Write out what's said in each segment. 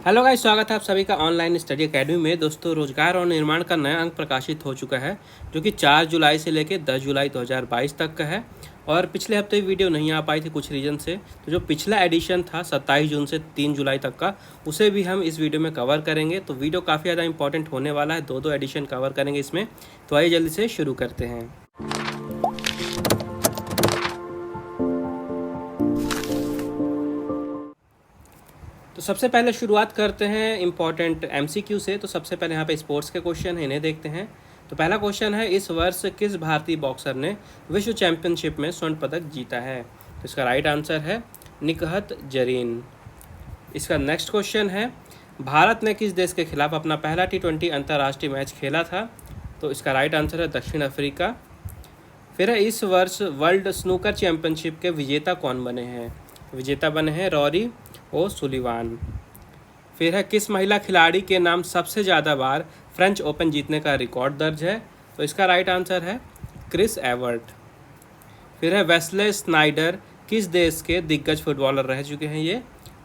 Hello guys, स्वागत है आप सभी का ऑनलाइन स्टडी एकेडमी में। दोस्तों, रोजगार और निर्माण का नया अंक प्रकाशित हो चुका है जो कि 4 जुलाई से लेकर 10 जुलाई 2022 तक का है। और पिछले हफ्ते वीडियो नहीं आ पाई थी कुछ रीज़न से, तो जो पिछला एडिशन था 27 जून से 3 जुलाई तक का, उसे भी हम इस वीडियो में कवर करेंगे। तो वीडियो काफ़ी ज़्यादा इंपॉर्टेंट होने वाला है, दो एडिशन कवर करेंगे इसमें। तो आइए जल्दी से शुरू करते हैं। तो सबसे पहले शुरुआत करते हैं इम्पॉर्टेंट एमसीक्यू से। तो सबसे पहले यहाँ पे स्पोर्ट्स के क्वेश्चन है, इन्हें देखते हैं। तो पहला क्वेश्चन है, इस वर्ष किस भारतीय बॉक्सर ने विश्व चैंपियनशिप में स्वर्ण पदक जीता है? तो इसका राइट आंसर है निकहत जरीन। इसका नेक्स्ट क्वेश्चन है, भारत ने किस देश के खिलाफ अपना पहला T20 अंतर्राष्ट्रीय मैच खेला था? तो इसका राइट आंसर है दक्षिण अफ्रीका। फिर है, इस वर्ष वर्ल्ड स्नूकर चैंपियनशिप के विजेता कौन बने हैं? विजेता बने हैं रॉरी ओ सुलिवान। फिर है, किस महिला खिलाड़ी के नाम सबसे ज़्यादा बार फ्रेंच ओपन जीतने का रिकॉर्ड दर्ज है? तो इसका राइट आंसर है क्रिस एवर्ट। फिर है, वेस्ले स्नाइडर किस देश के दिग्गज फुटबॉलर रह चुके हैं ये?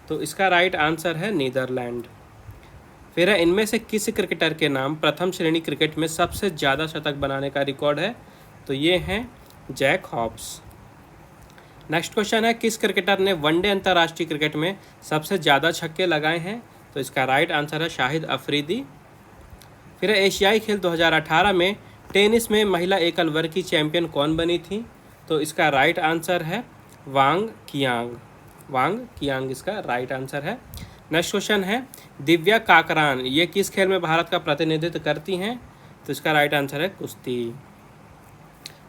तो इसका राइट आंसर है नीदरलैंड। फिर है, इनमें से किस क्रिकेटर के नाम प्रथम श्रेणी क्रिकेट में सबसे ज़्यादा शतक बनाने का रिकॉर्ड है? तो ये हैं जैक हॉब्स। नेक्स्ट क्वेश्चन है, किस क्रिकेटर ने वनडे अंतर्राष्ट्रीय क्रिकेट में सबसे ज़्यादा छक्के लगाए हैं? तो इसका राइट आंसर है शाहिद अफरीदी। फिर एशियाई खेल 2018 में टेनिस में महिला एकल वर्ग की चैंपियन कौन बनी थी? तो इसका राइट आंसर है वांग कियांग। वांग कियांग इसका राइट आंसर है। नेक्स्ट क्वेश्चन है, दिव्या काकरान ये किस खेल में भारत का प्रतिनिधित्व करती हैं? तो इसका राइट आंसर है कुश्ती।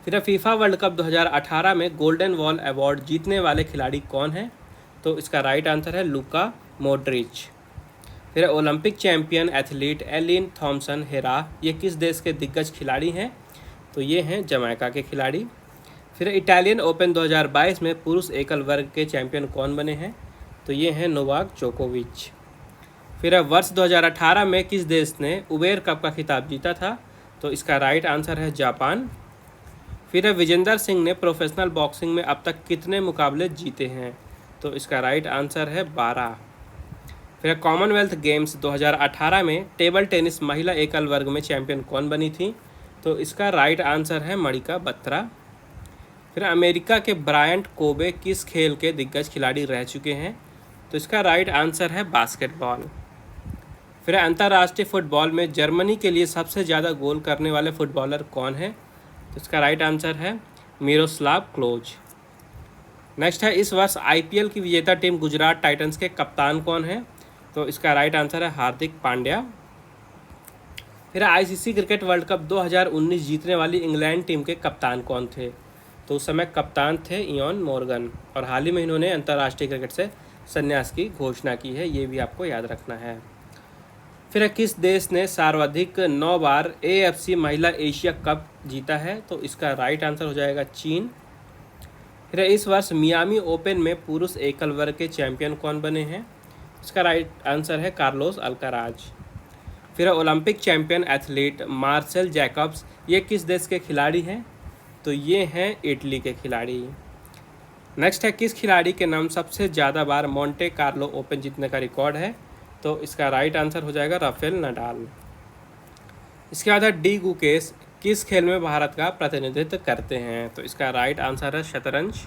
फिर फीफा वर्ल्ड कप 2018 में गोल्डन बॉल अवार्ड जीतने वाले खिलाड़ी कौन हैं? तो इसका राइट आंसर है लुका मॉड्रिच। फिर Olympic champion athlete Elaine Thompson Herah ये किस देश के दिग्गज खिलाड़ी हैं? तो ये हैं जमैका के खिलाड़ी। फिर इटालियन ओपन 2022 में पुरुष एकल वर्ग के चैंपियन कौन बने हैं? तो ये हैं नोवाक जोकोविच। फिर वर्ष 2018 में किस देश ने उबेर कप का खिताब जीता था? तो इसका राइट आंसर है जापान। फिर विजेंदर सिंह ने प्रोफेशनल बॉक्सिंग में अब तक कितने मुकाबले जीते हैं? तो इसका राइट आंसर है 12। फिर कॉमनवेल्थ गेम्स 2018 में टेबल टेनिस महिला एकल वर्ग में चैंपियन कौन बनी थी? तो इसका राइट आंसर है मणिका बत्रा। फिर अमेरिका के ब्रायंट कोबे किस खेल के दिग्गज खिलाड़ी रह चुके हैं? तो इसका राइट आंसर है बास्केटबॉल। फिर अंतर्राष्ट्रीय फुटबॉल में जर्मनी के लिए सबसे ज़्यादा गोल करने वाले फुटबॉलर कौन है? तो इसका राइट आंसर है मिरोस्लाव क्लोज। नेक्स्ट है, इस वर्ष आईपीएल की विजेता टीम गुजरात टाइटंस के कप्तान कौन है? तो इसका राइट आंसर है हार्दिक पांड्या। फिर आईसीसी क्रिकेट वर्ल्ड कप 2019 जीतने वाली इंग्लैंड टीम के कप्तान कौन थे? तो उस समय कप्तान थे इयॉन मॉर्गन, और हाल ही में इन्होंने अंतर्राष्ट्रीय क्रिकेट से संन्यास की घोषणा की है, ये भी आपको याद रखना है। फिर किस देश ने सर्वाधिक 9 बार एएफसी महिला एशिया कप जीता है? तो इसका राइट आंसर हो जाएगा चीन। फिर इस वर्ष मियामी ओपन में पुरुष एकल वर्ग के चैंपियन कौन बने हैं? इसका राइट आंसर है कार्लोस अल्काराज। फिर Olympic champion athlete Marcel Jacobs ये किस देश के खिलाड़ी हैं? तो ये हैं इटली के खिलाड़ी। नेक्स्ट है, किस खिलाड़ी के नाम सबसे ज़्यादा बार मोंटे कार्लो ओपन जीतने का रिकॉर्ड है? तो इसका राइट आंसर हो जाएगा राफेल नडाल। इसके बाद है, डी गुकेश किस खेल में भारत का प्रतिनिधित्व करते हैं? तो इसका राइट आंसर है शतरंज।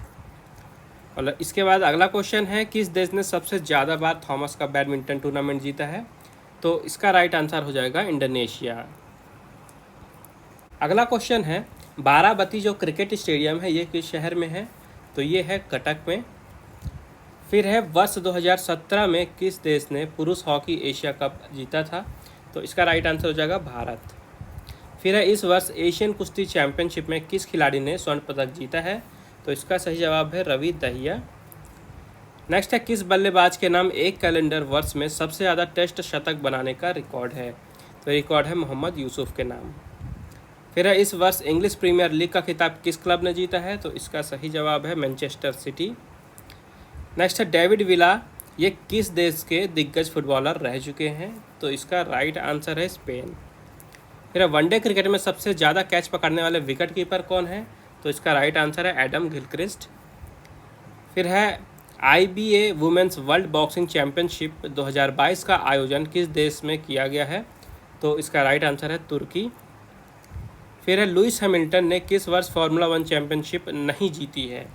और इसके बाद अगला क्वेश्चन है, किस देश ने सबसे ज़्यादा बार थॉमस का बैडमिंटन टूर्नामेंट जीता है? तो इसका राइट आंसर हो जाएगा इंडोनेशिया। अगला क्वेश्चन है, बाराबती जो क्रिकेट स्टेडियम है ये किस शहर में है? तो ये है कटक में। फिर है, वर्ष 2017 में किस देश ने पुरुष हॉकी एशिया कप जीता था? तो इसका राइट आंसर हो जाएगा भारत। फिर है, इस वर्ष एशियन कुश्ती चैंपियनशिप में किस खिलाड़ी ने स्वर्ण पदक जीता है? तो इसका सही जवाब है रवि दहिया। नेक्स्ट है, किस बल्लेबाज के नाम एक कैलेंडर वर्ष में सबसे ज़्यादा टेस्ट शतक बनाने का रिकॉर्ड है? तो रिकॉर्ड है मोहम्मद यूसुफ के नाम। फिर है, इस वर्ष इंग्लिश प्रीमियर लीग का खिताब किस क्लब ने जीता है? तो इसका सही जवाब है मैनचेस्टर सिटी। नेक्स्ट है, डेविड विला ये किस देश के दिग्गज फुटबॉलर रह चुके हैं? तो इसका राइट आंसर है स्पेन। फिर वनडे क्रिकेट में सबसे ज़्यादा कैच पकड़ने वाले विकेट कीपर कौन है? तो इसका राइट आंसर है एडम गिलक्रिस्ट। फिर है, IBA women's world boxing championship 2022 का आयोजन किस देश में किया गया है? तो इसका राइट आंसर है तुर्की। फिर है लुइस हैमिल्टन ने किस वर्ष फार्मूला 1 चैंपियनशिप नहीं जीती है?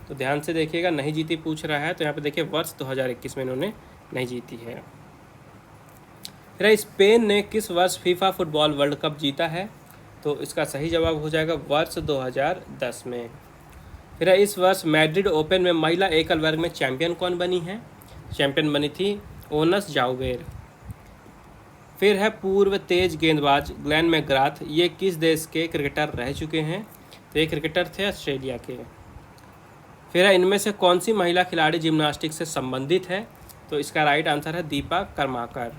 तो ध्यान से देखिएगा, नहीं जीती पूछ रहा है, तो यहाँ पे देखिए वर्ष 2021 में इन्होंने नहीं जीती है। फिर स्पेन ने किस वर्ष फीफा फुटबॉल वर्ल्ड कप जीता है? तो इसका सही जवाब हो जाएगा वर्ष 2010 में। फिर इस वर्ष मैड्रिड ओपन में महिला एकल वर्ग में चैंपियन कौन बनी है? चैंपियन बनी थी ओनस जाउवेर। फिर है पूर्व तेज गेंदबाज ग्लेन मैकग्राथ, ये किस देश के क्रिकेटर रह चुके हैं? तो ये क्रिकेटर थे ऑस्ट्रेलिया के। फिर है इनमें से कौन सी महिला खिलाड़ी जिम्नास्टिक से संबंधित है? तो इसका राइट आंसर है दीपा कर्माकर।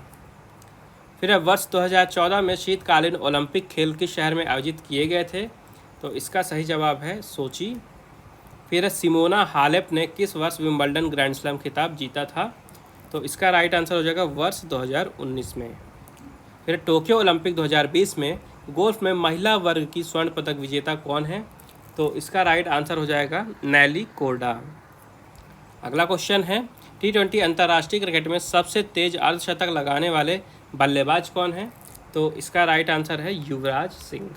फिर है वर्ष 2014 में शीतकालीन ओलंपिक खेल किस शहर में आयोजित किए गए थे? तो इसका सही जवाब है सोची। फिर है सिमोना हालेप ने किस वर्ष विंबलडन ग्रैंड स्लैम खिताब जीता था? तो इसका राइट आंसर हो जाएगा वर्ष 2019 में। फिर टोक्यो ओलंपिक 2020 में गोल्फ में महिला वर्ग की स्वर्ण पदक विजेता कौन है? तो इसका राइट आंसर हो जाएगा नेली कोर्डा। अगला क्वेश्चन है T20 अंतर्राष्ट्रीय क्रिकेट में सबसे तेज अर्धशतक लगाने वाले बल्लेबाज कौन है? तो इसका राइट आंसर है युवराज सिंह।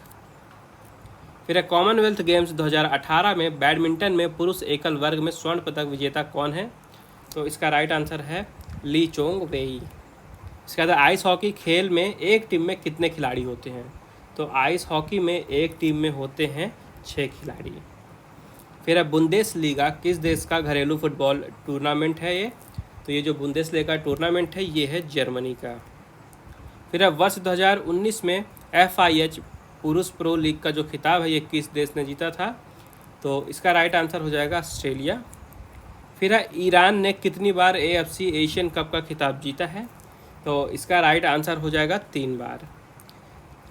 फिर कॉमनवेल्थ गेम्स 2018 में बैडमिंटन में पुरुष एकल वर्ग में स्वर्ण पदक विजेता कौन है? तो इसका राइट आंसर है ली चोंग वेई। इसके बाद आइस हॉकी खेल में एक टीम में कितने खिलाड़ी होते हैं? तो आइस हॉकी में एक टीम में होते हैं 6 खिलाड़ी। फिर बुंदेसलीगा किस देश का घरेलू फुटबॉल टूर्नामेंट है ये? तो ये जो बुंदेसलीगा टूर्नामेंट है ये है जर्मनी का। फिर वर्ष 2019 में FIH पुरुष प्रो लीग का जो खिताब है ये किस देश ने जीता था? तो इसका राइट आंसर हो जाएगा ऑस्ट्रेलिया। फिर ईरान ने कितनी बार AFC एशियन कप का खिताब जीता है? तो इसका राइट आंसर हो जाएगा 3 बार।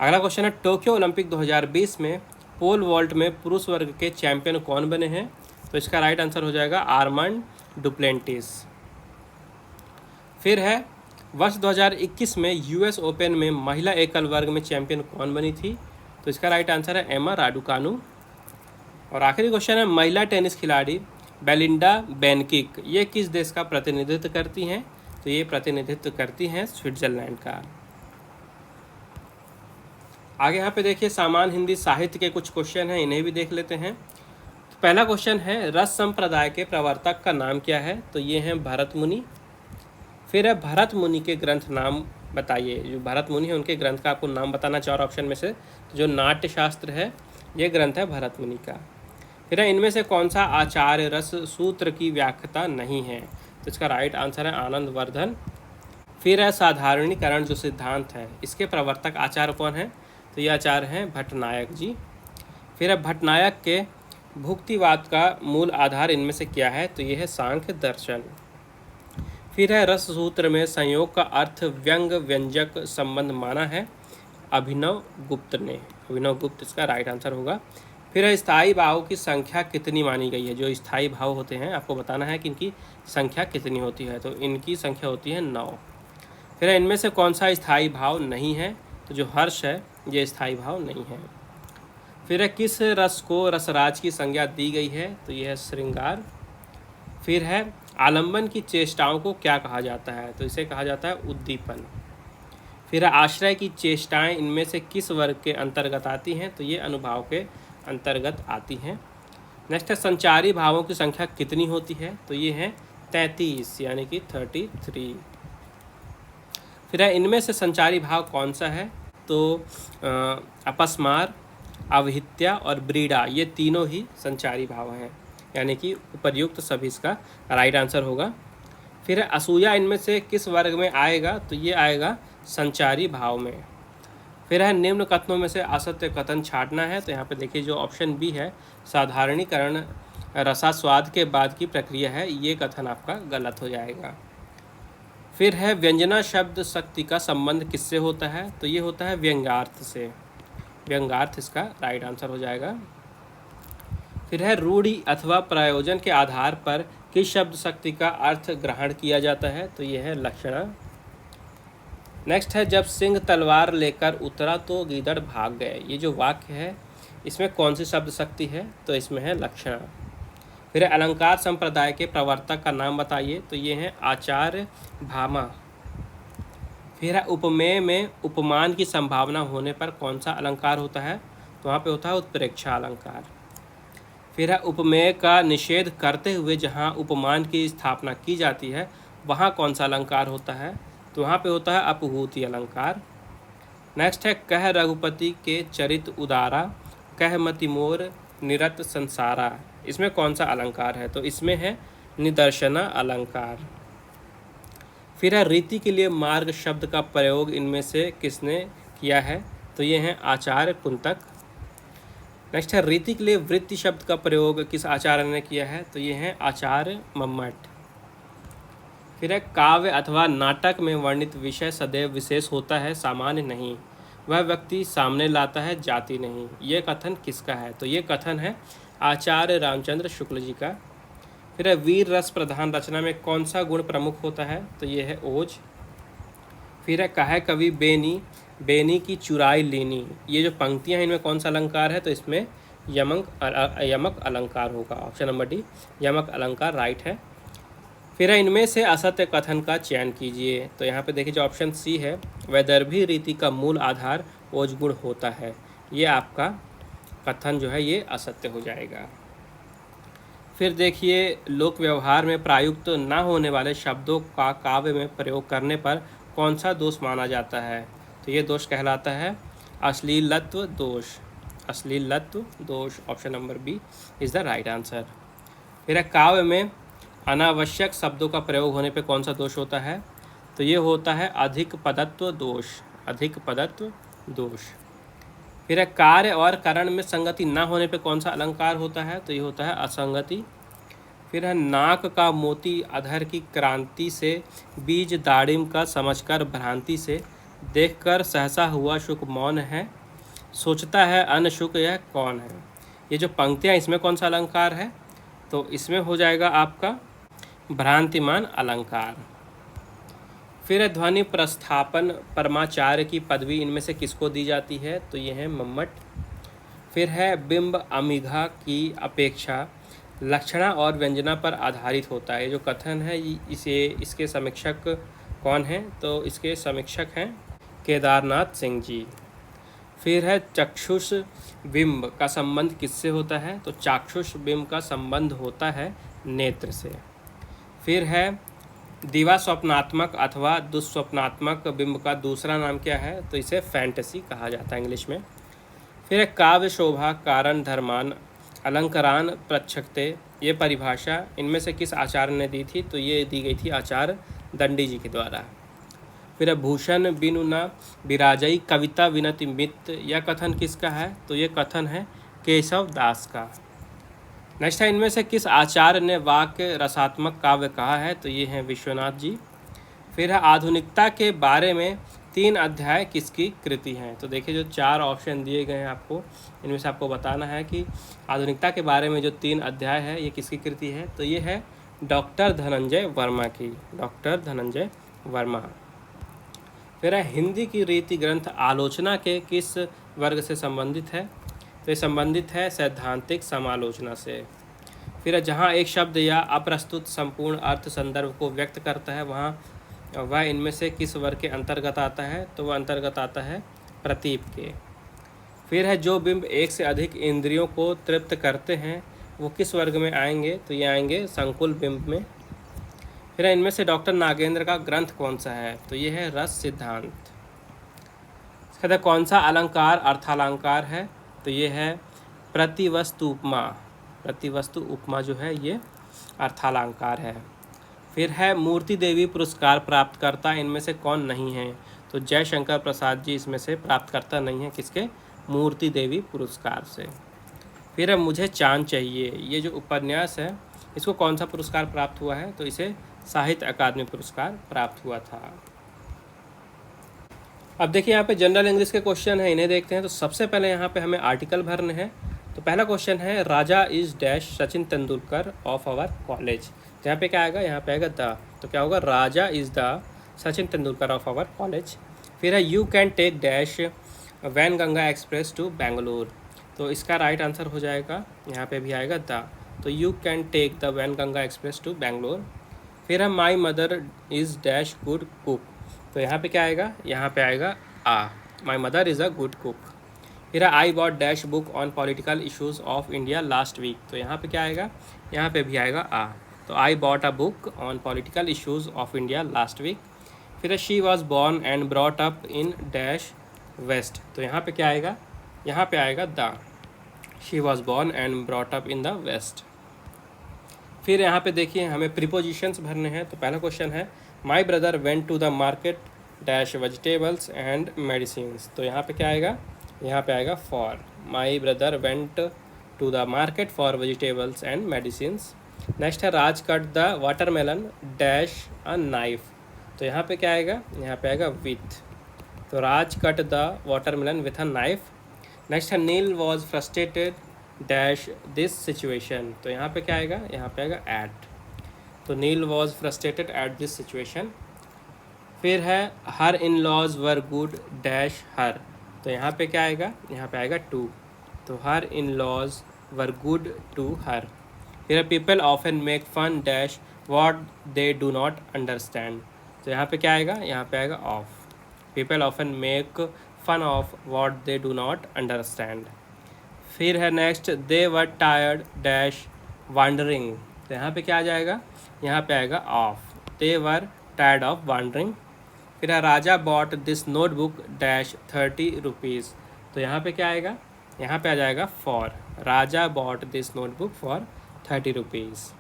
अगला क्वेश्चन है टोक्यो ओलंपिक 2020 में पोल वॉल्ट में पुरुष वर्ग के चैंपियन कौन बने हैं? तो इसका राइट आंसर हो जाएगा आर्मांड डुप्लेंटिस। फिर है वर्ष 2021 में US ओपन में महिला एकल वर्ग में चैंपियन कौन बनी थी? तो इसका राइट आंसर है एमा राडुकानु। और आखिरी क्वेश्चन है महिला टेनिस खिलाड़ी बेलिंडा बेनकिक, ये किस देश का प्रतिनिधित्व करती हैं? तो ये प्रतिनिधित्व करती हैं स्विट्जरलैंड का। आगे यहाँ पे देखिए सामान्य हिंदी साहित्य के कुछ क्वेश्चन हैं, इन्हें भी देख लेते हैं। तो पहला क्वेश्चन है रस संप्रदाय के प्रवर्तक का नाम क्या है? तो ये हैं भरत मुनि। फिर है भरत मुनि के ग्रंथ नाम बताइए। जो भरत मुनि है उनके ग्रंथ का आपको नाम बताना 4 ऑप्शन में से। जो नाट्य शास्त्र है ये ग्रंथ है भरत मुनि का। फिर है इनमें से कौन सा आचार्य रस सूत्र की व्याख्याता नहीं है? तो इसका राइट आंसर है आनंद वर्धन। फिर है साधारणीकरण जो सिद्धांत है इसके प्रवर्तक आचार्य कौन है? तो ये आचार्य हैं भट्टनायक जी। फिर है भट्टनायक के भुक्तिवाद का मूल आधार इनमें से क्या है? तो ये है सांख्य दर्शन। फिर है रस सूत्र में संयोग का अर्थ व्यंग व्यंजक संबंध माना है अभिनव गुप्त ने। अभिनव गुप्त इसका राइट आंसर होगा। फिर है स्थायी भाव की संख्या कितनी मानी गई है? जो स्थायी भाव होते हैं आपको बताना है कि इनकी संख्या कितनी होती है। तो इनकी संख्या होती है 9। फिर है इनमें से कौन सा स्थायी भाव नहीं है? तो जो हर्ष है ये स्थायी भाव नहीं है। फिर है किस रस को रसराज की संज्ञा दी गई है? तो यह है श्रृंगार। फिर है आलंबन की चेष्टाओं को क्या कहा जाता है? तो इसे कहा जाता है उद्दीपन। फिर है आश्रय की चेष्टाएं इनमें से किस वर्ग के अंतर्गत आती हैं? तो ये अनुभाव के अंतर्गत आती हैं। नेक्स्ट है संचारी भावों की संख्या कितनी होती है? तो ये है 33 यानी कि 33। फिर है इनमें से संचारी भाव कौन सा है? तो अपस्मार, अवहित्या और ब्रीडा ये तीनों ही संचारी भाव हैं, यानी कि उपर्युक्त सभी इसका राइट आंसर होगा। फिर असूया इनमें से किस वर्ग में आएगा? तो ये आएगा संचारी भाव में। फिर है निम्न कथनों में से असत्य कथन छांटना है। तो यहाँ पे देखिए जो ऑप्शन बी है साधारणीकरण रसास्वाद के बाद की प्रक्रिया है, ये कथन आपका गलत हो जाएगा। फिर है व्यंजना शब्द शक्ति का संबंध किससे होता है? तो ये होता है व्यंग्यार्थ से। व्यंग्यार्थ इसका राइट आंसर हो जाएगा। फिर है रूढ़ि अथवा प्रयोजन के आधार पर किस शब्द शक्ति का अर्थ ग्रहण किया जाता है? तो यह है लक्षणा। नेक्स्ट है जब सिंह तलवार लेकर उतरा तो गीदड़ भाग गए, ये जो वाक्य है इसमें कौन सी शब्द शक्ति है? तो इसमें है लक्षणा। फिर है अलंकार संप्रदाय के प्रवर्तक का नाम बताइए, तो ये हैं आचार्य भामा। फिर है उपमेय में उपमान की संभावना होने पर कौन सा अलंकार होता है, तो वहाँ पे होता है उत्प्रेक्षा अलंकार। फिर है उपमेय का निषेध करते हुए जहाँ उपमान की स्थापना की जाती है वहाँ कौन सा अलंकार होता है, तो वहाँ पे होता है अपहूति अलंकार। नेक्स्ट है कह रघुपति के चरित उदारा, कह मति मोर निरत संसारा, इसमें कौन सा अलंकार है, तो इसमें है निदर्शना अलंकार। फिर है रीति के लिए मार्ग शब्द का प्रयोग इनमें से किसने किया है, तो ये हैं आचार्य कुंतक। नेक्स्ट है रीति के लिए वृत्ति शब्द का प्रयोग किस आचार्य ने किया है, तो ये हैं आचार्य मम्मट। फिर है काव्य अथवा नाटक में वर्णित विषय सदैव विशेष होता है, सामान्य नहीं, वह व्यक्ति सामने लाता है, जाति नहीं, ये कथन किसका है, तो ये कथन है आचार्य रामचंद्र शुक्ल जी का। फिर है वीर रस प्रधान रचना में कौन सा गुण प्रमुख होता है, तो ये है ओज। फिर है कहे कवि बेनी बेनी की चुराई लेनी, ये जो पंक्तियां हैं इनमें कौन सा अलंकार है, तो इसमें यमक अलंकार होगा, ऑप्शन नंबर डी यमक अलंकार राइट है। फिर है इनमें से असत्य कथन का चयन कीजिए, तो यहाँ पे देखिए जो ऑप्शन सी है वैदर्भी रीति का मूल आधार ओज गुण होता है, ये आपका कथन जो है ये असत्य हो जाएगा। फिर देखिए लोक व्यवहार में प्रयुक्त न होने वाले शब्दों का काव्य में प्रयोग करने पर कौन सा दोष माना जाता है, तो ये दोष कहलाता है अश्लीलत्व दोष, अश्लीलत्व दोष, option number B is the right answer. फिर है काव्य में अनावश्यक शब्दों का प्रयोग होने पे कौन सा दोष होता है, तो ये होता है अधिक पदत्व दोष, अधिक पदत्व दोष। फिर है कार्य और करण में संगति न होने पे कौन सा अलंकार होता है, तो ये होता है असंगति। फिर है नाक का मोती अधर की क्रांति से, बीज दाड़िम का समझकर भ्रांति से, देखकर सहसा हुआ शुक मौन है, सोचता है अन शुक यह कौन है, ये जो पंक्तियाँ इसमें कौन सा अलंकार है, तो इसमें हो जाएगा आपका भ्रांतिमान अलंकार। फिर है ध्वनि प्रस्थापन परमाचार्य की पदवी इनमें से किसको दी जाती है, तो ये है मम्मट। फिर है बिंब अमिघा की अपेक्षा लक्षणा और व्यंजना पर आधारित होता है, ये जो कथन है इसके समीक्षक कौन हैं, तो इसके समीक्षक हैं केदारनाथ सिंह जी। फिर है चक्षुष बिंब का संबंध किससे होता है, तो चाक्षुष बिंब का संबंध होता है नेत्र से। फिर है दिवा स्वप्नात्मक अथवा दुस्वप्नात्मक बिंब का दूसरा नाम क्या है, तो इसे फैंटेसी कहा जाता है इंग्लिश में। फिर है काव्य शोभा कारण धर्मान अलंकरान प्रच्छकते, ये परिभाषा इनमें से किस आचार्य ने दी थी, तो ये दी गई थी आचार्य दंडी जी के द्वारा। फिर है भूषण बिनु न विराजई कविता विनति मित, यह कथन किसका है, तो ये कथन है केशव दास का। नेक्स्ट है इनमें से किस आचार्य ने वाक्य रसात्मक काव्य कहा है, तो ये हैं विश्वनाथ जी। फिर है आधुनिकता के बारे में 3 अध्याय किसकी कृति हैं, तो देखिए जो 4 ऑप्शन दिए गए हैं आपको, इनमें से आपको बताना है कि आधुनिकता के बारे में जो 3 अध्याय है ये किसकी कृति है, तो ये है डॉक्टर धनंजय वर्मा की, डॉक्टर धनंजय वर्मा। फिर है हिंदी की रीति ग्रंथ आलोचना के किस वर्ग से संबंधित है, तो ये संबंधित है सैद्धांतिक समालोचना से। फिर है जहाँ एक शब्द या अप्रस्तुत संपूर्ण अर्थ संदर्भ को व्यक्त करता है वह इनमें से किस वर्ग के अंतर्गत आता है, तो वह अंतर्गत आता है प्रतीप के। फिर है जो बिंब एक से अधिक इंद्रियों को तृप्त करते हैं वो किस वर्ग में आएंगे, तो ये आएंगे संकुल बिंब में। फिर है इनमें से डॉक्टर नागेंद्र का ग्रंथ कौन सा है, तो ये है रस सिद्धांत। इसके बाद कौन सा अलंकार अर्थालंकार है, तो ये है प्रतिवस्तु उपमा, प्रतिवस्तु उपमा जो है ये अर्थालंकार है। फिर है मूर्ति देवी पुरस्कार प्राप्तकर्ता इनमें से कौन नहीं है, तो जयशंकर प्रसाद जी इसमें से प्राप्तकर्ता नहीं है, किसके, मूर्ति देवी पुरस्कार से। फिर है मुझे चांद चाहिए, ये जो उपन्यास है इसको कौन सा पुरस्कार प्राप्त हुआ है, तो इसे साहित्य अकादमी पुरस्कार प्राप्त हुआ था। अब देखिए यहाँ पे जनरल इंग्लिश के क्वेश्चन है, इन्हें देखते हैं। तो सबसे पहले यहाँ पे हमें आर्टिकल भरने हैं। तो पहला क्वेश्चन है Raja is dash Sachin Tendulkar of our college, यहाँ पे क्या आएगा, यहाँ पे आएगा द, तो क्या होगा, Raja is the Sachin Tendulkar of our college. फिर है you can take dash Wainganga express to Bengaluru, तो इसका राइट आंसर हो जाएगा, यहाँ पे भी आएगा द तो you can take the Wainganga express to Bangalore. फिर है my mother is dash good cook, तो यहाँ पे क्या आएगा, यहाँ पे आएगा आ, my mother is a good cook. फिर है I bought dash book on political issues of India last week, तो यहाँ पे क्या आएगा, यहाँ पे भी आएगा आ, तो I bought a book on political issues of India last week. फिर है she was born and brought up in dash west, तो यहाँ पे क्या आएगा, यहाँ पे आएगा the, she was born and brought up in the west. फिर यहाँ पे देखिए हमें प्रीपोजिशंस भरने हैं। तो पहला क्वेश्चन है my brother went to the market dash vegetables and medicines, तो यहाँ पे क्या आएगा, यहाँ पे आएगा for, my brother went to the market for vegetables and medicines. Next है Raj cut the watermelon dash a knife, तो यहाँ पे क्या आएगा, यहाँ पे आएगा विथ, तो Raj cut the watermelon with a knife. Next है Neel was frustrated dash this situation, तो यहाँ पे क्या आएगा, यहाँ पे आएगा एट, तो Neel was frustrated at this situation. फिर है her in laws were good dash her, तो यहाँ पे क्या आएगा, यहाँ पे आएगा टू, तो her in laws were good to her. फिर है people often make fun dash what they do not understand, तो यहाँ पे क्या आएगा, यहाँ पे आएगा of, people often make fun of what they do not understand. फिर है next they were tired dash wandering, तो यहाँ पे क्या आ जाएगा, यहाँ पे आएगा of, they were tired of wandering. फिर है Raja bought this notebook dash 30 rupees, तो यहाँ पे क्या आएगा, यहाँ पे आ जाएगा for, Raja bought this notebook for 30 rupees.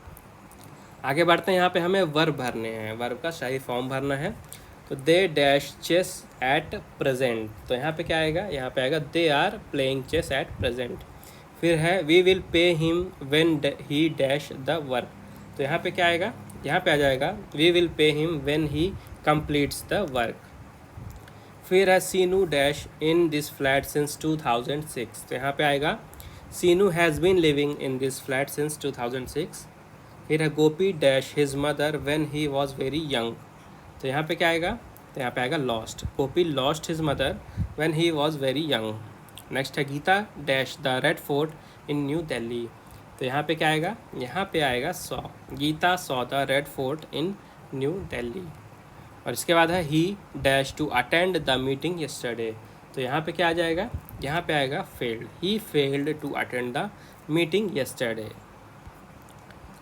आगे बढ़ते हैं, यहाँ पे हमें वर्ब भरने हैं, वर्ब का सही फॉर्म भरना है। तो they dash chess at present, तो यहाँ पे क्या आएगा, यहाँ पे आएगा they are playing chess at present. फिर है we will pay him when he dash the work, तो यहाँ पे क्या आएगा, यहाँ पे आ जाएगा we will pay him when he completes the work. फिर है Seenu dash in this flat since 2006, तो यहाँ पे आएगा Seenu has been living in this flat since 2006। फिर है Gopi dash his mother when he was very young, तो यहाँ पे क्या आएगा, तो यहाँ पे आएगा lost, Gopi lost his mother when he was very young. Next है Geeta dash the red fort in new Delhi, तो यहाँ पे क्या आएगा, यहाँ पे आएगा saw, Geeta saw the red fort in new Delhi. और इसके बाद है he dash to attend the meeting yesterday, तो यहाँ पे क्या आ जाएगा, यहाँ पे आएगा failed, he failed to attend the meeting yesterday.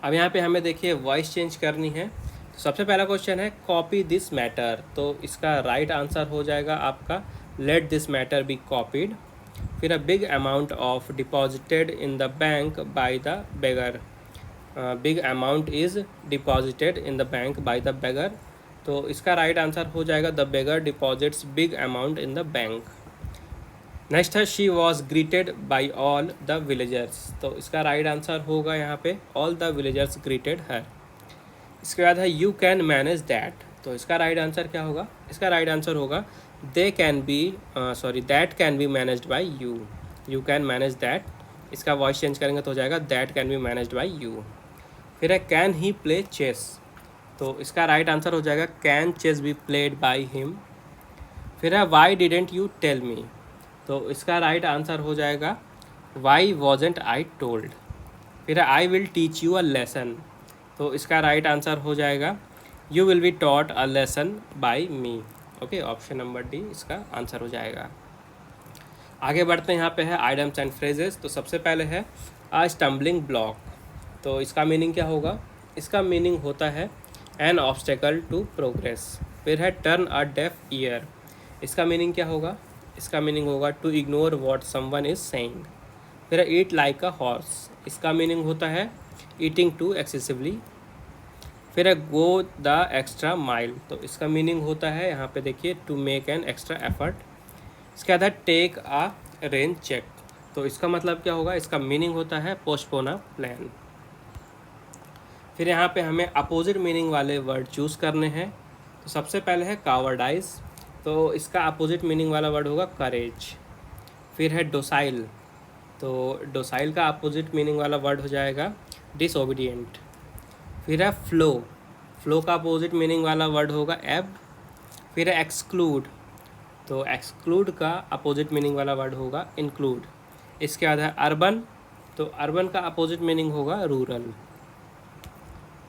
अब यहाँ पे हमें देखिए वॉइस चेंज करनी है। तो सबसे पहला क्वेश्चन है कॉपी दिस मैटर, तो इसका राइट आंसर हो जाएगा आपका let this matter be copied. फिर a big amount of deposited in the bank by the beggar, big amount is deposited in the bank by the beggar, तो इसका right answer हो जाएगा the beggar deposits big amount in the bank. Next है she was greeted by all the villagers, तो इसका right answer होगा यहाँ पे all the villagers greeted her. इसके बाद है यू कैन मैनेज दैट, तो इसका राइट आंसर क्या होगा, इसका राइट आंसर होगा they can be that can be managed by you, you can manage that, इसका वॉइस चेंज करेंगे तो हो जाएगा that can be managed by you. फिर है कैन ही प्ले चेस, तो इसका राइट आंसर हो जाएगा can chess be played by him. फिर है why didn't you tell me, तो इसका राइट आंसर हो जाएगा वाई वॉजेंट आई टोल्ड। फिर है I will teach you a lesson, तो इसका राइट आंसर हो जाएगा you will be taught a lesson by me. Okay, option number D इसका आंसर हो जाएगा। आगे बढ़ते हैं, यहाँ पे है आइटम्स एंड फ्रेजेस। तो सबसे पहले है अ स्टम्बलिंग ब्लॉक, तो इसका मीनिंग क्या होगा, इसका मीनिंग होता है एन ऑब्स्टेकल टू प्रोग्रेस। फिर है टर्न अ डेफ ईयर, इसका मीनिंग क्या होगा, इसका मीनिंग होगा to ignore what someone is saying. फिर है ईट लाइक अ हॉर्स, इसका मीनिंग होता है ईटिंग टू एक्सेसिवली। फिर है गो द एक्स्ट्रा माइल, तो इसका मीनिंग होता है यहाँ पे देखिए to make an extra effort. इसके बाद है टेक अ रेन चेक, तो इसका मतलब क्या होगा, इसका मीनिंग होता है पोस्टपोन अ प्लान। फिर यहाँ पे हमें अपोजिट मीनिंग वाले वर्ड चूज़ करने हैं। तो सबसे पहले है कावर्डाइज, तो इसका अपोजिट मीनिंग वाला वर्ड होगा करेज। फिर है डोसाइल, तो डोसाइल का अपोजिट मीनिंग वाला वर्ड हो जाएगा डिसओबीडियंट। फिर है फ्लो, फ्लो का अपोजिट मीनिंग वाला वर्ड होगा एब। फिर है एक्सक्लूड, तो एक्सक्लूड का अपोजिट मीनिंग वाला वर्ड होगा इंक्लूड। इसके बाद है अर्बन, तो अर्बन का अपोजिट मीनिंग होगा रूरल।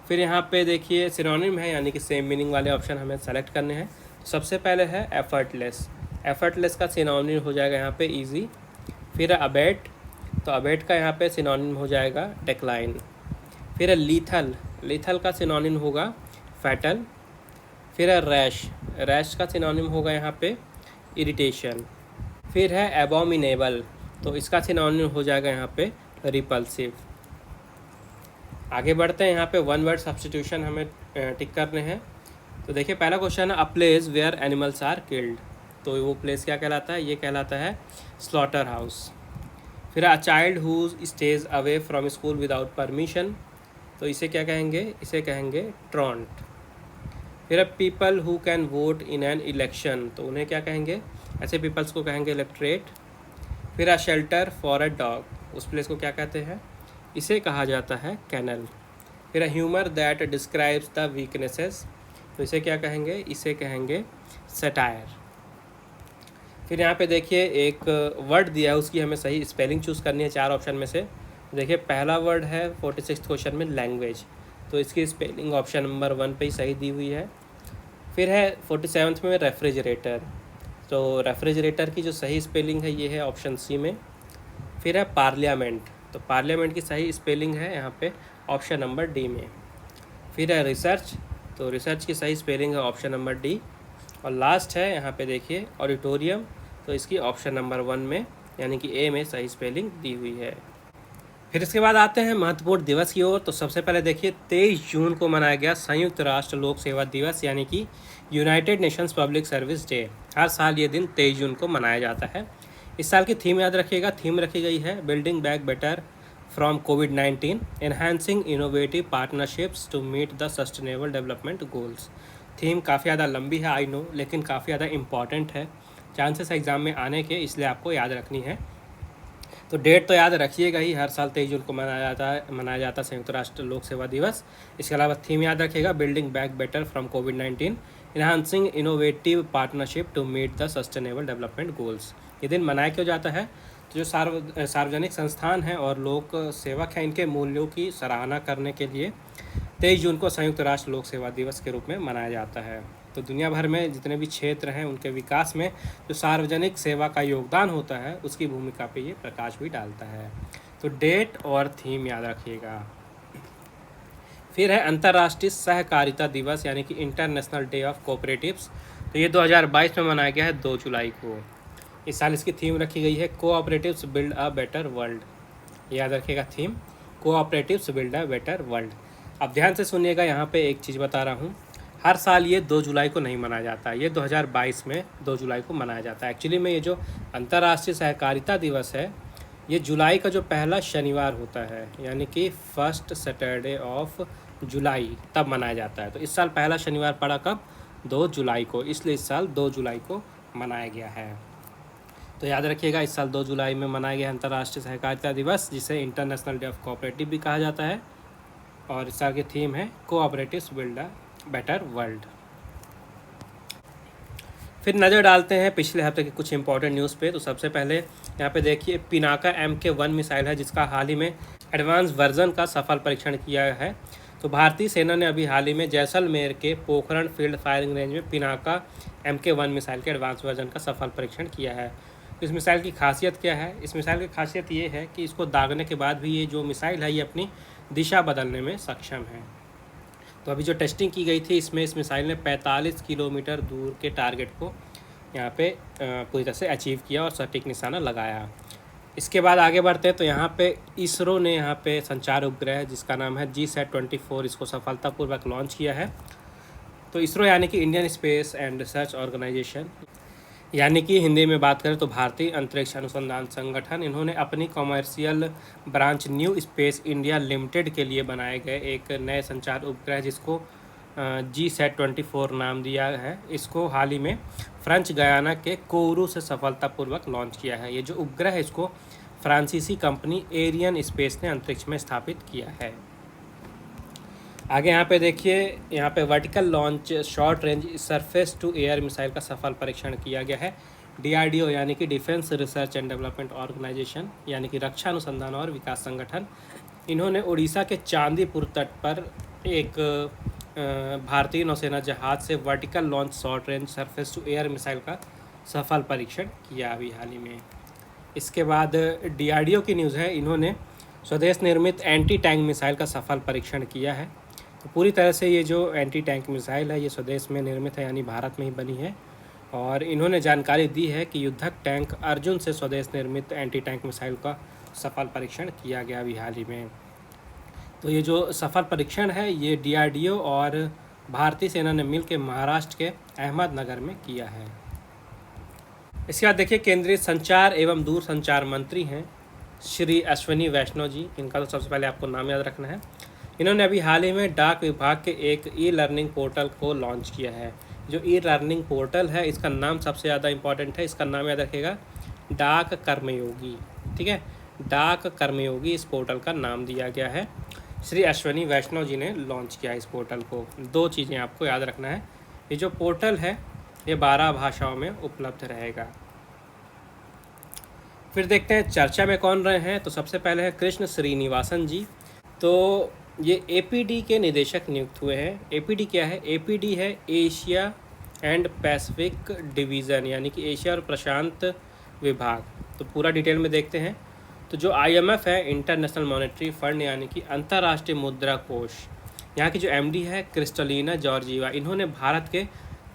फिर यहाँ पे देखिए सिनोनिम है, यानी कि सेम मीनिंग वाले ऑप्शन हमें सेलेक्ट करने हैं। तो सबसे पहले है एफर्टलेस। एफर्टलेस का सिनोनिम हो जाएगा यहाँ पे ईजी। फिर है अबेट, तो अबेट का यहाँ पे सिनोनिम हो जाएगा डिक्लाइन। फिर है लीथल, लीथल का सिनोनिम होगा फैटल। फिर है रैश, रैश का सिनोनिम होगा यहाँ पे इरिटेशन। फिर है एबोमिनेबल, तो इसका सिनोनिम हो जाएगा यहाँ पे रिपल्सिव। आगे बढ़ते हैं, यहाँ पे वन वर्ड सब्स्टिट्यूशन हमें टिक करने हैं। तो देखिए पहला क्वेश्चन है a place where animals are killed, तो वो प्लेस क्या कहलाता है, ये कहलाता है स्लॉटर हाउस। फिर a child who stays away from school without permission, तो इसे क्या कहेंगे, इसे कहेंगे ट्रॉन्ट। फिर a people who can vote in an election, तो उन्हें क्या कहेंगे, ऐसे पीपल्स को कहेंगे इलेक्ट्रेट। फिर a shelter for a dog, उस प्लेस को क्या कहते हैं, इसे कहा जाता है कैनल। फिर a humour that describes the weaknesses, तो इसे क्या कहेंगे, इसे कहेंगे सटायर। फिर यहाँ पे देखिए एक वर्ड दिया है, उसकी हमें सही स्पेलिंग चूज़ करनी है 4 ऑप्शन में से। देखिए पहला वर्ड है 46 क्वेश्चन में लैंग्वेज, तो इसकी स्पेलिंग ऑप्शन नंबर 1 पे ही सही दी हुई है। फिर है 47 में रेफ्रिजरेटर, तो रेफ्रिजरेटर की जो सही स्पेलिंग है ये है ऑप्शन सी में। फिर है पार्लियामेंट, तो पार्लियामेंट की सही स्पेलिंग है यहाँ पे ऑप्शन नंबर डी में। फिर है रिसर्च, तो रिसर्च की सही स्पेलिंग है ऑप्शन नंबर डी। और लास्ट है यहाँ पे देखिए ऑडिटोरियम, तो इसकी ऑप्शन नंबर 1 में यानी कि ए में सही स्पेलिंग दी हुई है। फिर इसके बाद आते हैं महत्वपूर्ण दिवस की ओर। तो सबसे पहले देखिए 23 जून को मनाया गया संयुक्त राष्ट्र लोक सेवा दिवस, यानी कि United Nations public service day. हर साल ये दिन 23 जून को मनाया जाता है। इस साल की थीम याद रखिएगा, थीम रखी गई है बिल्डिंग बैक बेटर फ्रॉम कोविड-19, enhancing innovative partnerships to meet the sustainable development goals. Theme काफ़ी ज़्यादा लंबी है आई नो, लेकिन काफ़ी ज़्यादा इम्पॉर्टेंट है, चांसेस एग्ज़ाम में आने के, इसलिए आपको याद रखनी है। तो डेट तो याद रखिएगा ही, हर साल 23 जून को मनाया जाता है संयुक्त राष्ट्र लोक सेवा दिवस। इसके अलावा थीम याद रखिएगा बिल्डिंग बैक बेटर फ्रॉम कोविड-19, enhancing innovative partnership to meet the sustainable development goals. ये दिन मनाया क्यों जाता है, तो जो सार्वजनिक संस्थान हैं और लोक सेवक हैं, इनके मूल्यों की सराहना करने के लिए 23 जून को संयुक्त राष्ट्र लोक सेवा दिवस के रूप में मनाया जाता है। तो दुनिया भर में जितने भी क्षेत्र हैं उनके विकास में जो सार्वजनिक सेवा का योगदान होता है उसकी भूमिका पे ये प्रकाश भी डालता है। तो डेट और थीम याद रखिएगा। फिर है अंतर्राष्ट्रीय सहकारिता दिवस, यानी कि इंटरनेशनल डे ऑफ कोऑपरेटिव्स। तो ये 2022 में मनाया गया है 2 जुलाई को। इस साल इसकी थीम रखी गई है cooperatives build a better world. याद रखिएगा theme, cooperatives build a better world. अब ध्यान से सुनिएगा, यहाँ पे एक चीज़ बता रहा हूँ, हर साल ये 2 जुलाई को नहीं मनाया जाता, ये 2022 में 2 जुलाई को मनाया जाता है। एक्चुअली में ये जो अंतर्राष्ट्रीय सहकारिता दिवस है ये जुलाई का जो पहला शनिवार होता है, यानी कि फर्स्ट सैटरडे ऑफ जुलाई, तब मनाया जाता है। तो इस साल पहला शनिवार पड़ा कब, 2 जुलाई को, इसलिए इस साल 2 जुलाई को मनाया गया है। तो याद रखिएगा इस साल 2 जुलाई में मनाया गया अंतर्राष्ट्रीय सहकारिता दिवस, जिसे इंटरनेशनल डे ऑफ कोऑपरेटिव भी कहा जाता है। और इस साल की थीम है cooperatives build a better world. फिर नज़र डालते हैं पिछले हफ्ते के कुछ इंपॉर्टेंट न्यूज़ पे। तो सबसे पहले यहाँ पे देखिए पिनाका MK1 मिसाइल है, जिसका हाल ही में एडवांस वर्जन का सफल परीक्षण किया है। तो भारतीय सेना ने अभी हाल ही में जैसलमेर के पोखरण फील्ड फायरिंग रेंज में पिनाका MK1 मिसाइल के एडवांस वर्जन का सफल परीक्षण किया है। तो इस मिसाइल की खासियत क्या है, इस मिसाइल की खासियत ये है कि इसको दागने के बाद भी ये जो मिसाइल है ये अपनी दिशा बदलने में सक्षम है। तो अभी जो टेस्टिंग की गई थी इसमें इस मिसाइल ने 45 किलोमीटर दूर के टारगेट को यहाँ पे पूरी तरह से अचीव किया और सटीक निशाना लगाया। इसके बाद आगे बढ़ते हैं, तो यहाँ पे इसरो ने यहाँ पे संचार उपग्रह जिसका नाम है GSAT-24, इसको सफलतापूर्वक लॉन्च किया है। तो इसरो यानी कि Indian space and research organisation, यानी कि हिंदी में बात करें तो भारतीय अंतरिक्ष अनुसंधान संगठन, इन्होंने अपनी commercial branch new space India limited के लिए बनाए गए एक नए संचार उपग्रह जिसको GSAT-24 नाम दिया है, इसको हाल ही में फ्रेंच गयाना के कोरू से सफलतापूर्वक लॉन्च किया है। ये जो उपग्रह है इसको फ्रांसीसी कंपनी एरियन स्पेस ने अंतरिक्ष में स्थापित किया है। आगे यहाँ पे देखिए, यहाँ पे vertical launch short range surface to air missile का सफल परीक्षण किया गया है। DRDO यानी कि defence research and development organisation यानी कि रक्षा अनुसंधान और विकास संगठन, इन्होंने उड़ीसा के चांदीपुर तट पर एक भारतीय नौसेना जहाज से vertical launch short range surface to air missile का सफल परीक्षण किया अभी हाल ही में। इसके बाद DRDO की न्यूज़ है, इन्होंने स्वदेश निर्मित एंटी टैंक मिसाइल का सफल परीक्षण किया है। तो पूरी तरह से ये जो एंटी टैंक मिसाइल है ये स्वदेश में निर्मित है, यानी भारत में ही बनी है। और इन्होंने जानकारी दी है कि युद्धक टैंक अर्जुन से स्वदेश निर्मित एंटी टैंक मिसाइल का सफल परीक्षण किया गया अभी हाल ही में। तो ये जो सफल परीक्षण है ये DRDO और भारतीय सेना ने मिलकर महाराष्ट्र के अहमदनगर में किया है। इसके बाद देखिए, केंद्रीय संचार एवं दूरसंचार मंत्री हैं श्री अश्विनी वैष्णव जी, इनका तो सबसे पहले आपको नाम याद रखना है। इन्होंने अभी हाल ही में डाक विभाग के एक ई-लर्निंग पोर्टल को लॉन्च किया है। जो ई-लर्निंग पोर्टल है इसका नाम सबसे ज़्यादा इम्पॉर्टेंट है, इसका नाम याद रखिएगा, डाक कर्मयोगी। ठीक है, डाक कर्मयोगी इस पोर्टल का नाम दिया गया है। श्री अश्विनी वैष्णव जी ने लॉन्च किया इस पोर्टल को। दो चीज़ें आपको याद रखना है, ये जो पोर्टल है ये 12 भाषाओं में उपलब्ध रहेगा। फिर देखते हैं चर्चा में कौन रहे हैं। तो सबसे पहले है कृष्ण श्रीनिवासन जी। तो ये APD के निदेशक नियुक्त हुए हैं। APD क्या है? APD है एशिया एंड पैसिफिक डिवीज़न, यानी कि एशिया और प्रशांत विभाग। तो पूरा डिटेल में देखते हैं। तो जो IMF है, इंटरनेशनल मॉनेटरी फंड यानी कि अंतर्राष्ट्रीय मुद्रा कोष, यहाँ की जो MD है क्रिस्टलिना जॉर्जीवा, इन्होंने भारत के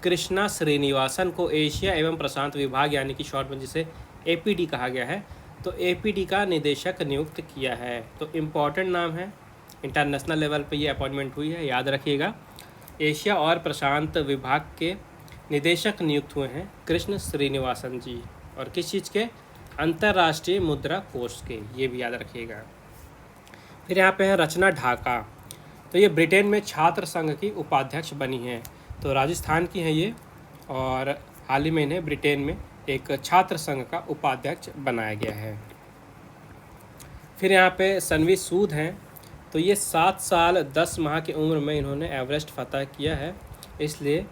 कृष्णा श्रीनिवासन को एशिया एवं प्रशांत विभाग यानी कि शॉर्ट में जिसे APD कहा गया है, तो APD का निदेशक नियुक्त किया है। तो इम्पॉर्टेंट नाम है, इंटरनेशनल लेवल पे ये अपॉइंटमेंट हुई है, याद रखिएगा। एशिया और प्रशांत विभाग के निदेशक नियुक्त हुए हैं कृष्ण श्रीनिवासन जी, और किस चीज़ के? अंतर्राष्ट्रीय मुद्रा कोष के, ये भी याद रखिएगा। फिर यहाँ पे है रचना ढाका। तो ये ब्रिटेन में छात्र संघ की उपाध्यक्ष बनी हैं। तो राजस्थान की हैं ये, और हाल ही में इन्हें ब्रिटेन में एक छात्र संघ का उपाध्यक्ष बनाया गया है। फिर यहाँ पे सन्वी सूद हैं। तो ये 7 साल 10 माह की उम्र में इन्होंने एवरेस्ट फतह किया है, इसलिए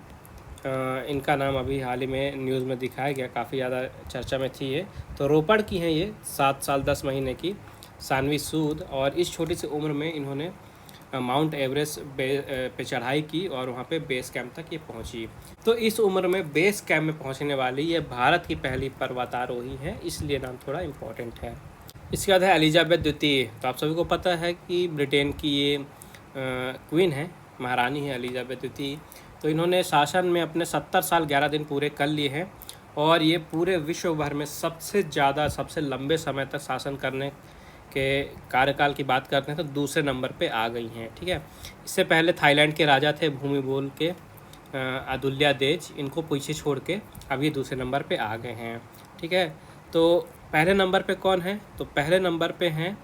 इनका नाम अभी हाल ही में न्यूज़ में दिखाया गया, काफ़ी ज़्यादा चर्चा में थी ये। तो रोपड़ की हैं ये, 7 साल 10 महीने की सानवी सूद, और इस छोटी सी उम्र में इन्होंने माउंट एवरेस्ट पे चढ़ाई की और वहाँ पे बेस कैंप तक ये पहुँची। तो इस उम्र में बेस कैंप में पहुँचने वाली ये भारत की पहली पर्वतारोही हैं, इसलिए नाम थोड़ा इम्पोर्टेंट है। इसके बाद है एलिजाबेथ द्वितीय। तो आप सभी को पता है कि ब्रिटेन की ये क्वीन है, महारानी है एलिजाबेथ द्वितीय। तो इन्होंने शासन में अपने 70 साल 11 दिन पूरे कर लिए हैं, और ये पूरे विश्व भर में सबसे ज़्यादा सबसे लंबे समय तक शासन करने के कार्यकाल की बात करते हैं तो दूसरे नंबर पे आ गई हैं। ठीक है, इससे पहले थाईलैंड के राजा थे भूमिबोल के अदुल्यादेज, इनको पीछे छोड़ के अब ये दूसरे नंबर पे आ गए हैं। ठीक है, तो पहले नंबर पे कौन है? तो पहले नंबर पे हैं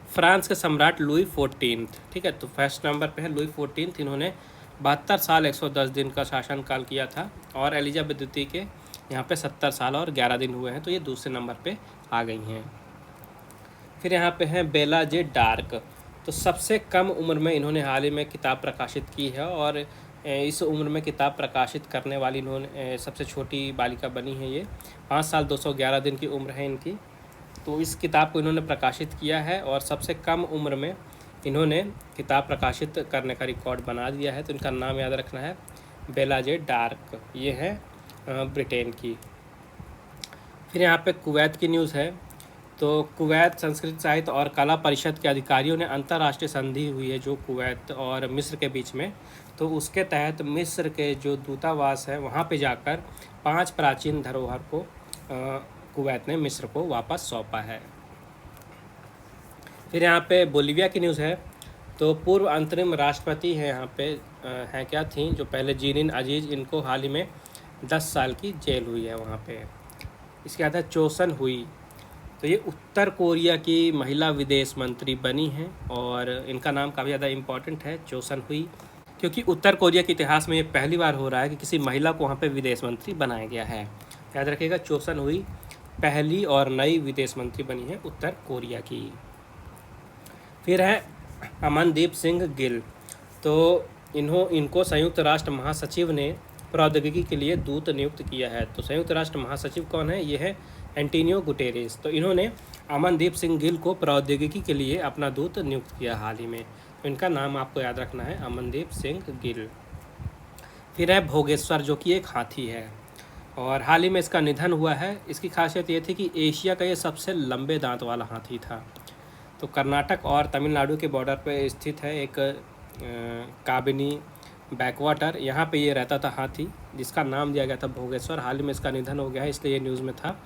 फ्रांस के सम्राट लुई 14। ठीक है, तो फर्स्ट नंबर पे है लुई 14, इन्होंने 72 साल 110 दिन का शासनकाल किया था, और एलिजाबेथ द्वितीय के यहाँ पे 70 साल और 11 दिन हुए हैं, तो ये दूसरे नंबर पे आ गई हैं। फिर यहाँ पे हैं बेला जे डार्क। तो सबसे कम उम्र में इन्होंने हाल ही में किताब प्रकाशित की है, और इस उम्र में किताब प्रकाशित करने वाली इन्होंने सबसे छोटी बालिका बनी है ये। 5 साल 211 दिन की उम्र है इनकी। तो इस किताब को इन्होंने प्रकाशित किया है, और सबसे कम उम्र में इन्होंने किताब प्रकाशित करने का रिकॉर्ड बना दिया है। तो इनका नाम याद रखना है, बेला जे डार्क, ये है ब्रिटेन की। फिर यहाँ पे कुवैत की न्यूज़ है। तो कुवैत संस्कृत साहित्य और कला परिषद के अधिकारियों ने अंतर्राष्ट्रीय संधि हुई है जो कुवैत और मिस्र के बीच में, तो उसके तहत मिस्र के जो दूतावास है वहाँ पे जाकर 5 प्राचीन धरोहर को कुवैत ने मिस्र को वापस सौंपा है। फिर यहाँ पे बोलीविया की न्यूज़ है। तो पूर्व अंतरिम राष्ट्रपति हैं यहाँ पे हैं क्या थी, जो पहले जीनिन अजीज, इनको हाल ही में 10 साल की जेल हुई है वहाँ पे। इसके बाद है चोसन हुई। तो ये उत्तर कोरिया की महिला विदेश मंत्री बनी हैं, और इनका नाम काफ़ी ज़्यादा इम्पॉर्टेंट है, चोसन हुई, क्योंकि उत्तर कोरिया के इतिहास में ये पहली बार हो रहा है कि किसी महिला को वहाँ पे विदेश मंत्री बनाया गया है। याद रखिएगा, चोसन हुई पहली और नई विदेश मंत्री बनी है उत्तर कोरिया की। फिर है अमनदीप सिंह गिल। तो इनको संयुक्त राष्ट्र महासचिव ने प्रौद्योगिकी के लिए दूत नियुक्त किया है? तो संयुक्त राष्ट्र महासचिव कौन है? ये है एंटोनियो गुटेरेस। तो इन्होंने अमनदीप सिंह गिल को प्रौद्योगिकी के लिए अपना दूत नियुक्त किया हाल ही में। तो इनका नाम आपको याद रखना है, अमनदीप सिंह गिल। फिर है भोगेश्वर, जो कि एक हाथी है और हाल ही में इसका निधन हुआ है। इसकी खासियत ये थी कि एशिया का ये सबसे लंबे दांत वाला हाथी था। तो कर्नाटक और तमिलनाडु के बॉर्डर पर स्थित है एक काबिनी बैकवाटर, यहाँ पे ये रहता था हाथी, जिसका नाम दिया गया था भोगेश्वर। हाल ही में इसका निधन हो गया है, इसलिए ये न्यूज़ में था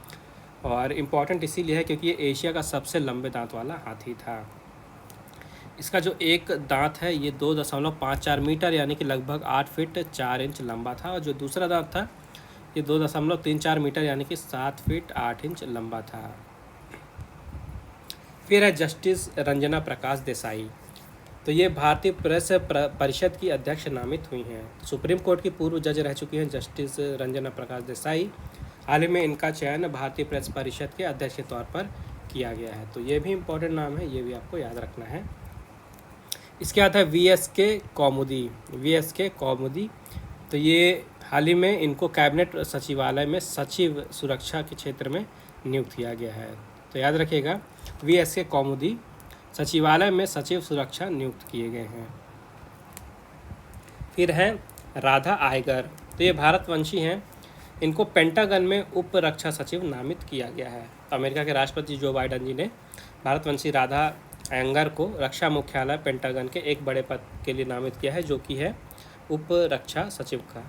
और इम्पॉर्टेंट इसीलिए है क्योंकि ये एशिया का सबसे लंबे दांत वाला हाथी था। इसका जो एक दांत है ये 2.54 मीटर यानी कि लगभग 8 फीट 4 इंच लंबा था और जो दूसरा दांत था ये 2.34 मीटर यानी कि 7 फीट 8 इंच लंबा था। फिर है जस्टिस रंजना प्रकाश देसाई। तो ये भारतीय प्रेस परिषद की अध्यक्ष नामित हुई हैं। सुप्रीम कोर्ट की पूर्व जज रह चुकी हैं जस्टिस रंजना प्रकाश देसाई। हाल ही में इनका चयन भारतीय प्रेस परिषद के अध्यक्ष के तौर पर किया गया है। तो ये भी इम्पोर्टेंट नाम है, ये भी आपको याद रखना है। इसके बाद है वीएसके कौमुदी। वीएसके कौमुदी, तो ये हाल ही में इनको कैबिनेट सचिवालय में सचिव सुरक्षा के क्षेत्र में नियुक्त किया गया है। तो याद रखिएगा, वीएसके कौमुदी सचिवालय में सचिव सुरक्षा नियुक्त किए गए हैं। फिर है राधा आयगर। तो ये भारतवंशी हैं, इनको पेंटागन में उप रक्षा सचिव नामित किया गया है। तो अमेरिका के राष्ट्रपति जो बाइडन जी ने भारतवंशी राधा आयंगर को रक्षा मुख्यालय पेंटागन के एक बड़े पद के लिए नामित किया है, जो कि है उप रक्षा सचिव का।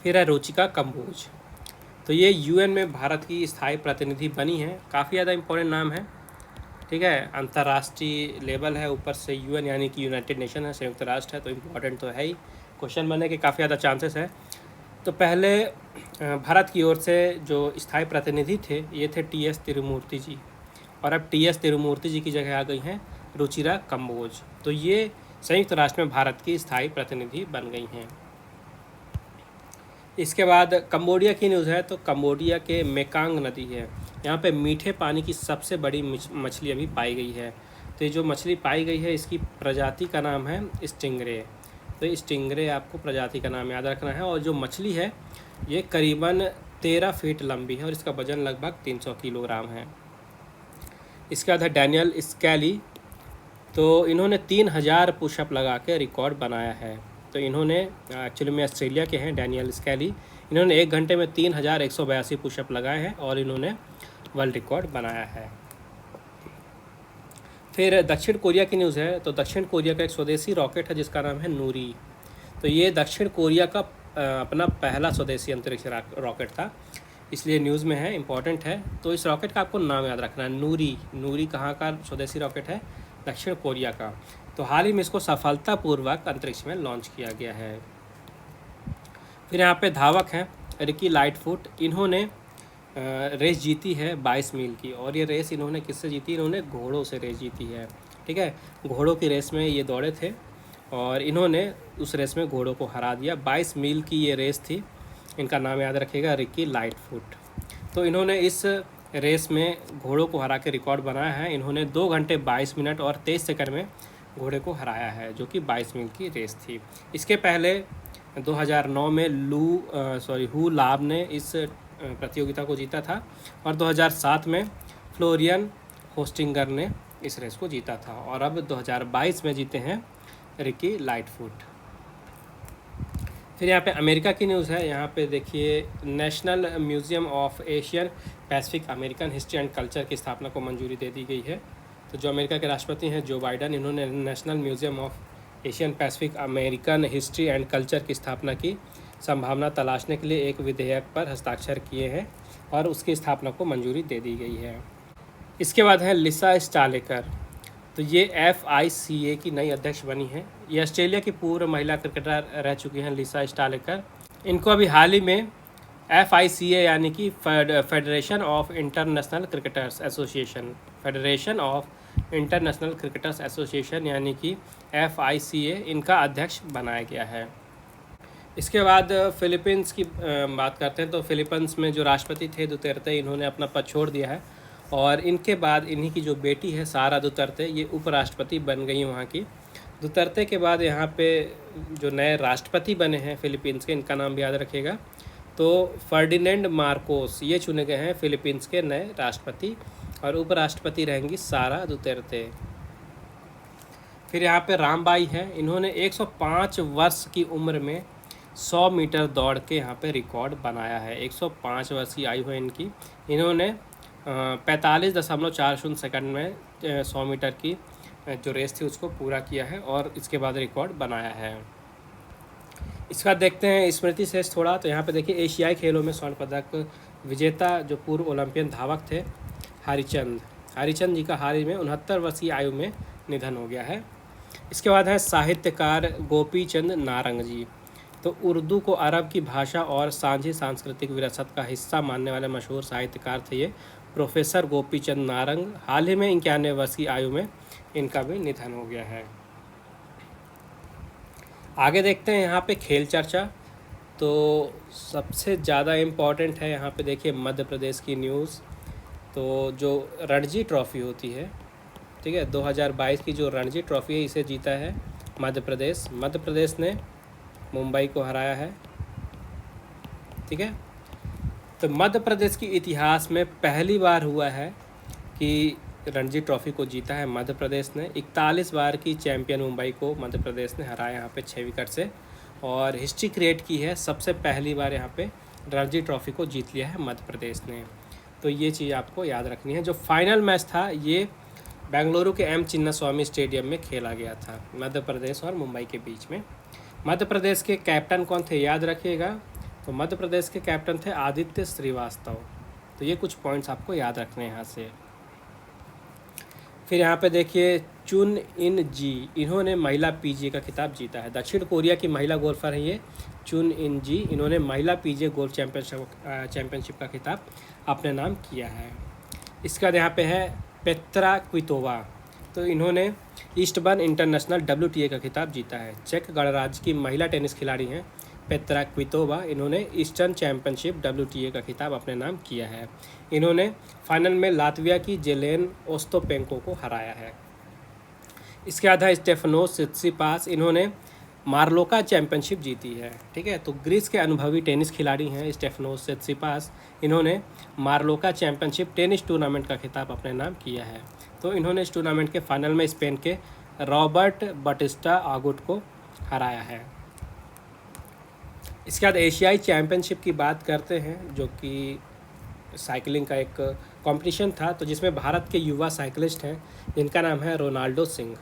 फिर है रुचिका कंबोज। तो ये यूएन में भारत की स्थायी प्रतिनिधि बनी है। काफ़ी ज़्यादा इम्पोर्टेंट नाम है, ठीक है। अंतर्राष्ट्रीय लेवल है, ऊपर से यूएन यानी कि यूनाइटेड नेशन है, संयुक्त राष्ट्र है, तो इम्पोर्टेंट तो है ही। क्वेश्चन बनने के काफ़ी ज़्यादा चांसेस है। तो पहले भारत की ओर से जो स्थायी प्रतिनिधि थे ये थे टीएस तिरुमूर्ति जी, और अब टीएस तिरुमूर्ति जी की जगह आ गई हैं रुचिरा कंबोज। तो ये संयुक्त राष्ट्र में भारत की स्थायी प्रतिनिधि बन गई हैं। इसके बाद कंबोडिया की न्यूज़ है। तो कंबोडिया के मेकांग नदी है, यहाँ पे मीठे पानी की सबसे बड़ी मछली अभी पाई गई है। तो ये जो मछली पाई गई है इसकी प्रजाति का नाम है स्टिंगरे। तो स्टिंगरे आपको प्रजाति का नाम याद रखना है। और जो मछली है ये करीबन 13 फीट लंबी है और इसका वजन लगभग 300 किलोग्राम है। इसके बाद है डैनियल स्कैली। तो इन्होंने 3000 पुशअप लगा के रिकॉर्ड बनाया है। तो इन्होंने एक्चुअली में ऑस्ट्रेलिया के हैं डैनियल स्कैली। इन्होंने 1 घंटे में 3182 पुशअप लगाए हैं और इन्होंने वर्ल्ड रिकॉर्ड बनाया है। फिर दक्षिण कोरिया की न्यूज़ है। तो दक्षिण कोरिया का एक स्वदेशी रॉकेट है जिसका नाम है नूरी। तो ये दक्षिण कोरिया का अपना पहला स्वदेशी अंतरिक्ष रॉकेट था, इसलिए न्यूज़ में है, इम्पॉर्टेंट है। तो इस रॉकेट का आपको नाम याद रखना है, नूरी। नूरी कहाँ का स्वदेशी रॉकेट है? दक्षिण कोरिया का। तो हाल ही में इसको सफलतापूर्वक अंतरिक्ष में लॉन्च किया गया है। फिर यहाँ पे धावक हैं रिकी लाइटफुट। इन्होंने रेस जीती है 22 मील की, और ये रेस इन्होंने किससे जीती? इन्होंने घोड़ों से रेस जीती है, ठीक है। घोड़ों की रेस में ये दौड़े थे और इन्होंने उस रेस में घोड़ों को हरा दिया। 22 मील की ये रेस थी। इनका नाम याद रखिएगा, रिकी लाइटफुट। तो इन्होंने इस रेस में घोड़ों को हरा के रिकॉर्ड बनाया है। इन्होंने 2 घंटे 22 मिनट और 23 सेकंड में घोड़े को हराया है, जो कि 22 मील की रेस थी। इसके पहले 2009 में हू लाब ने इस प्रतियोगिता को जीता था और 2007 में फ्लोरियन होस्टिंगर ने इस रेस को जीता था, और अब 2022 में जीते हैं रिकी लाइटफुट। फिर यहाँ पे अमेरिका की न्यूज़ है। यहाँ पे देखिए, national museum of Asian Pacific American history and culture की स्थापना को मंजूरी दे दी गई है। तो जो अमेरिका के राष्ट्रपति हैं जो बाइडन, इन्होंने national museum of Asian Pacific American history and culture की स्थापना की संभावना तलाशने के लिए एक विधेयक पर हस्ताक्षर किए हैं और उसकी स्थापना को मंजूरी दे दी गई है। इसके बाद है लिसा स्टालेकर। तो ये FICA की नई अध्यक्ष बनी हैं। ये ऑस्ट्रेलिया की पूर्व महिला क्रिकेटर रह चुकी हैं लिसा स्टालेकर। इनको अभी हाल ही में FICA यानी कि federation of international cricketers association, federation of international cricketers association यानी कि FICA, इनका अध्यक्ष बनाया गया है। इसके बाद फिलीपींस की बात करते हैं। तो फिलीपींस में जो राष्ट्रपति थे दुतर्ते, इन्होंने अपना पद छोड़ दिया है और इनके बाद इन्हीं की जो बेटी है सारा दुतर्ते, ये उपराष्ट्रपति बन गई वहाँ की। दुतर्ते के बाद यहाँ पे जो नए राष्ट्रपति बने हैं फिलीपींस के, इनका नाम भी याद रखिएगा। तो फर्डिनेंड मार्कोस ये चुने गए हैं फिलीपींस के नए राष्ट्रपति, और उपराष्ट्रपति रहेंगी सारा दुतर्ते। फिर यहाँ पे रामबाई है, इन्होंने 105 वर्ष की उम्र में 100 मीटर दौड़ के यहाँ पे रिकॉर्ड बनाया है। 105 वर्ष की आयु है इनकी। इन्होंने 45.40 सेकंड में 100 मीटर की जो रेस थी उसको पूरा किया है और इसके बाद रिकॉर्ड बनाया है। इसके बाद देखते हैं स्मृति शेष थोड़ा। तो यहाँ पे देखिए एशियाई खेलों में स्वर्ण पदक विजेता जो पूर्व ओलंपियन धावक थे हरिचंद जी का हाल ही में 69 वर्ष की आयु में निधन हो गया है। इसके बाद है साहित्यकार गोपी चंद नारंग जी। तो उर्दू को अरब की भाषा और सांझी सांस्कृतिक विरासत का हिस्सा मानने वाले मशहूर साहित्यकार थे ये प्रोफेसर गोपी चंद नारंग। हाल ही में 91 वर्ष की आयु में इनका भी निधन हो गया है। आगे देखते हैं यहाँ पे खेल चर्चा। तो सबसे ज़्यादा इम्पॉर्टेंट है यहाँ पे देखिए मध्य प्रदेश की न्यूज़। तो जो रणजी ट्रॉफ़ी होती है, ठीक है, 2022 की जो रणजी ट्रॉफ़ी है इसे जीता है मध्य प्रदेश ने मुंबई को हराया है, ठीक है। तो मध्य प्रदेश की इतिहास में पहली बार हुआ है कि रणजी ट्रॉफ़ी को जीता है मध्य प्रदेश ने। 41 बार की चैंपियन मुंबई को मध्य प्रदेश ने हराया यहाँ पे 6 विकेट से, और हिस्ट्री क्रिएट की है। सबसे पहली बार यहाँ पे रणजी ट्रॉफ़ी को जीत लिया है मध्य प्रदेश ने। तो ये चीज़ आपको याद रखनी है। जो फाइनल मैच था ये बेंगलुरु के एम चिन्नास्वामी स्टेडियम में खेला गया था मध्य प्रदेश और मुंबई के बीच में। मध्य प्रदेश के कैप्टन कौन थे याद रखिएगा। तो मध्य प्रदेश के कैप्टन थे आदित्य श्रीवास्तव। तो ये कुछ पॉइंट्स आपको याद रखने हैं यहाँ से। फिर यहाँ पे देखिए चुन इन जी, इन्होंने महिला पीजीए का खिताब जीता है। दक्षिण कोरिया की महिला गोल्फर हैं ये चुन इन जी। इन्होंने महिला पीजीए गोल्फ चैंपियनशिप का खिताब अपने नाम किया है। इसके बाद यहाँ पे है पेत्रा क्वितोवा। तो इन्होंने ईस्टबर्न इंटरनेशनल WTA का खिताब जीता है। चेक गणराज्य की महिला टेनिस खिलाड़ी हैं पेत्रा क्वितोवा। इन्होंने ईस्टर्न चैंपियनशिप WTA का खिताब अपने नाम किया है। इन्होंने फाइनल में लातविया की जेलेन ओस्टोपेंको को हराया है। इसके बाद है स्टेफनोस सित्सिपास। इन्होंने मार्लोका चैंपियनशिप जीती है, ठीक है। तो ग्रीस के अनुभवी टेनिस खिलाड़ी हैं स्टेफनोस सित्सिपास। इन्होंने मार्लोका चैंपियनशिप टेनिस टूर्नामेंट का खिताब अपने नाम किया है। तो इन्होंने इस टूर्नामेंट के फाइनल में स्पेन के रॉबर्ट बटिस्टा आगुट को हराया है। इसके बाद एशियाई चैंपियनशिप की बात करते हैं, जो कि साइकिलिंग का एक कंपटीशन था, तो जिसमें भारत के युवा साइकिलिस्ट हैं जिनका नाम है रोनाल्डो सिंह।